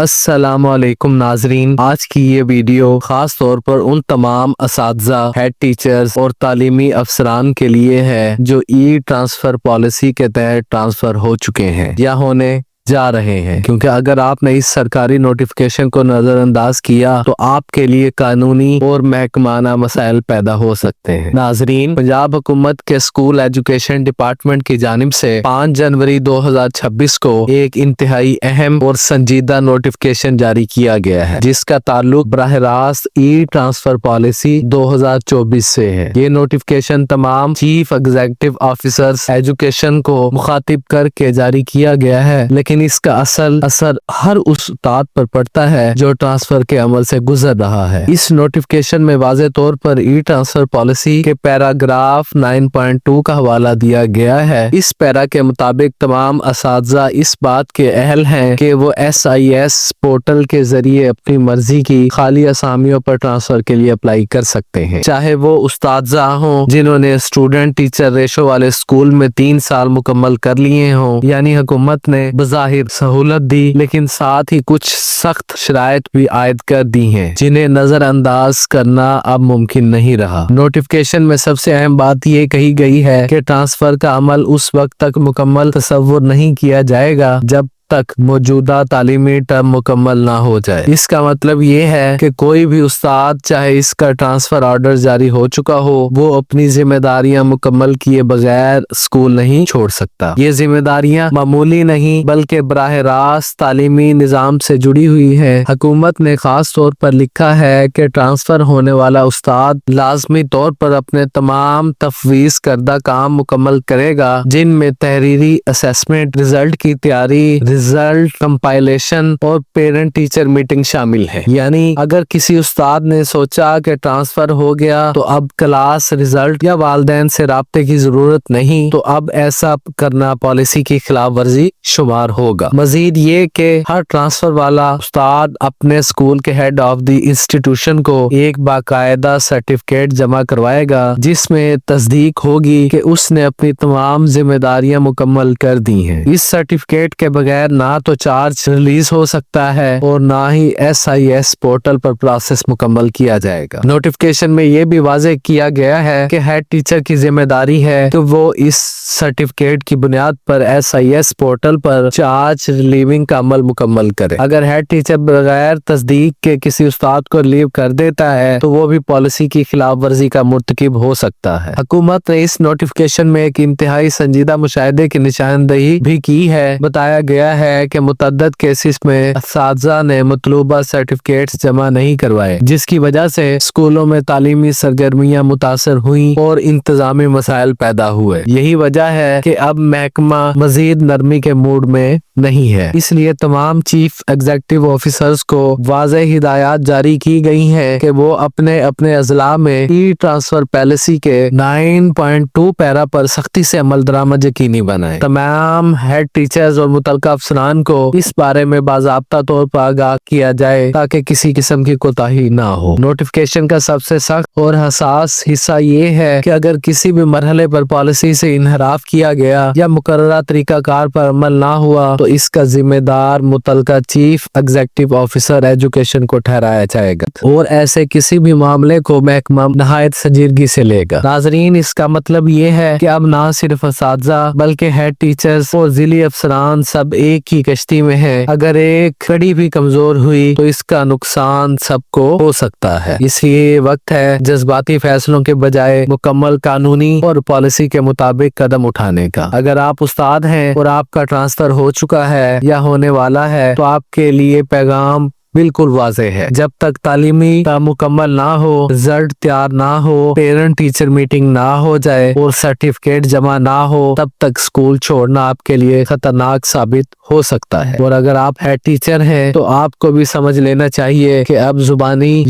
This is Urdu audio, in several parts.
السلام علیکم ناظرین، آج کی یہ ویڈیو خاص طور پر ان تمام اساتذہ، ہیڈ ٹیچرز اور تعلیمی افسران کے لیے ہے جو ای ٹرانسفر پالیسی کے تحت ٹرانسفر ہو چکے ہیں یا ہونے جا رہے ہیں، کیونکہ اگر آپ نے اس سرکاری نوٹیفیکیشن کو نظر انداز کیا تو آپ کے لیے قانونی اور محکمانہ مسائل پیدا ہو سکتے ہیں۔ ناظرین، پنجاب حکومت کے اسکول ایجوکیشن ڈپارٹمنٹ کی جانب سے 5 جنوری 2026 کو ایک انتہائی اہم اور سنجیدہ نوٹیفیکیشن جاری کیا گیا ہے، جس کا تعلق براہ راست ای ٹرانسفر پالیسی 2024 سے ہے۔ یہ نوٹیفیکیشن تمام چیف ایگزیکٹو آفیسرز ایجوکیشن کو مخاطب کر کے جاری کیا گیا ہے، لیکن اس کا اثر ہر اس استاد پر پڑتا ہے جو ٹرانسفر کے عمل سے گزر رہا ہے۔ اس نوٹیفیکیشن میں واضح طور پر ای ٹرانسفر پالیسی کے پیراگراف 9.2 کا حوالہ دیا گیا ہے۔ اس پیرا کے مطابق تمام اساتذہ اس بات کے اہل ہیں کہ وہ SIS پورٹل کے ذریعے اپنی مرضی کی خالی اسامیوں پر ٹرانسفر کے لیے اپلائی کر سکتے ہیں، چاہے وہ اساتذہ ہوں جنہوں نے اسٹوڈنٹ ٹیچر ریشو والے اسکول میں 3 سال مکمل کر لیے ہوں، یعنی حکومت نے بظاہر سہولت دی لیکن ساتھ ہی کچھ سخت شرائط بھی عائد کر دی ہیں جنہیں نظر انداز کرنا اب ممکن نہیں رہا۔ نوٹیفیکیشن میں سب سے اہم بات یہ کہی گئی ہے کہ ٹرانسفر کا عمل اس وقت تک مکمل تصور نہیں کیا جائے گا جب تک موجودہ تعلیمی ٹرم مکمل نہ ہو جائے۔ اس کا مطلب یہ ہے کہ کوئی بھی استاد، چاہے اس کا ٹرانسفر آرڈر جاری ہو چکا ہو، وہ اپنی ذمہ داریاں مکمل کیے بغیر اسکول نہیں چھوڑ سکتا۔ یہ ذمہ داریاں معمولی نہیں بلکہ براہ راست تعلیمی نظام سے جڑی ہوئی ہے۔ حکومت نے خاص طور پر لکھا ہے کہ ٹرانسفر ہونے والا استاد لازمی طور پر اپنے تمام تفویض کردہ کام مکمل کرے گا، جن میں تحریری اسیسمنٹ، رزلٹ کی تیاری، رزلٹ کمپائلیشن اور پیرنٹ ٹیچر میٹنگ شامل ہے۔ یعنی اگر کسی استاد نے سوچا کہ ٹرانسفر ہو گیا تو اب کلاس رزلٹ یا والدین سے رابطے کی ضرورت نہیں، تو اب ایسا کرنا پالیسی کی خلاف ورزی شمار ہوگا۔ مزید یہ کہ ہر ٹرانسفر والا استاد اپنے اسکول کے ہیڈ آف دی انسٹیٹیوشن کو ایک باقاعدہ سرٹیفکیٹ جمع کروائے گا جس میں تصدیق ہوگی کہ اس نے اپنی تمام ذمہ داریاں مکمل کر دی ہیں۔ اس سرٹیفکیٹ کے بغیر نہ تو چارج ریلیز ہو سکتا ہے اور نہ ہی SIS پورٹل پر پروسیس مکمل کیا جائے گا۔ نوٹیفیکیشن میں یہ بھی واضح کیا گیا ہے کہ ہیڈ ٹیچر کی ذمہ داری ہے کہ وہ اس سرٹیفکیٹ کی بنیاد پر SIS پورٹل پر چارج ریلیونگ کا عمل مکمل کرے۔ اگر ہیڈ ٹیچر بغیر تصدیق کے کسی استاد کو ریلیو کر دیتا ہے تو وہ بھی پالیسی کی خلاف ورزی کا مرتکب ہو سکتا ہے۔ حکومت نے اس نوٹیفیکیشن میں ایک انتہائی سنجیدہ مشاہدے کی نشاندہی بھی کی ہے۔ بتایا گیا ہے کہ متعدد کیسز میں اساتذہ نے مطلوبہ سرٹیفکیٹس جمع نہیں کروائے، جس کی وجہ سے اسکولوں میں تعلیمی سرگرمیاں متاثر ہوئیں اور انتظامی مسائل پیدا ہوئے۔ یہی وجہ ہے کہ اب محکمہ مزید نرمی کے موڈ میں نہیں ہے، اس لیے تمام چیف ایگزیکٹو آفیسرز کو واضح ہدایات جاری کی گئی ہیں کہ وہ اپنے اضلاع میں ای ٹرانسفر پالیسی کے 9.2 پیرا پر سختی سے عمل درآمد یقینی بنائیں۔ تمام ہیڈ ٹیچرز اور متعلقہ افسران کو اس بارے میں باضابطہ طور پر آگاہ کیا جائے تاکہ کسی قسم کی کوتاہی نہ ہو۔ نوٹیفیکیشن کا سب سے سخت اور حساس حصہ یہ ہے کہ اگر کسی بھی مرحلے پر پالیسی سے انحراف کیا گیا یا مقررہ طریقہ کار پر عمل نہ ہوا تو اس کا ذمہ دار متعلقہ چیف ایگزیکٹو آفیسر ایجوکیشن کو ٹھہرایا جائے گا اور ایسے کسی بھی معاملے کو محکمہ نہایت سنجیدگی سے لے گا۔ ناظرین، اس کا مطلب یہ ہے کہ اب نہ صرف اساتذہ بلکہ ہیڈ ٹیچرز اور ضلعی افسران سب ایک ہی کشتی میں ہیں۔ اگر ایک کڑی بھی کمزور ہوئی تو اس کا نقصان سب کو ہو سکتا ہے۔ اس لیے یہ وقت ہے جذباتی فیصلوں کے بجائے مکمل قانونی اور پالیسی کے مطابق قدم اٹھانے کا۔ اگر آپ استاد ہیں اور آپ کا ٹرانسفر ہو چکا ہے یا ہونے والا ہے تو آپ کے لیے پیغام بالکل واضح ہے۔ جب تک تعلیمی مکمل نہ ہو، رزلٹ تیار نہ ہو، پیرنٹ ٹیچر میٹنگ نہ ہو جائے اور سرٹیفکیٹ جمع نہ ہو، تب تک اسکول چھوڑنا آپ کے لیے خطرناک ثابت ہو سکتا ہے۔ اور اگر آپ ہیڈ ٹیچر ہیں تو آپ کو بھی سمجھ لینا چاہیے کہ اب زبانی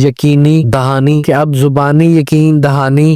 یقین دہانی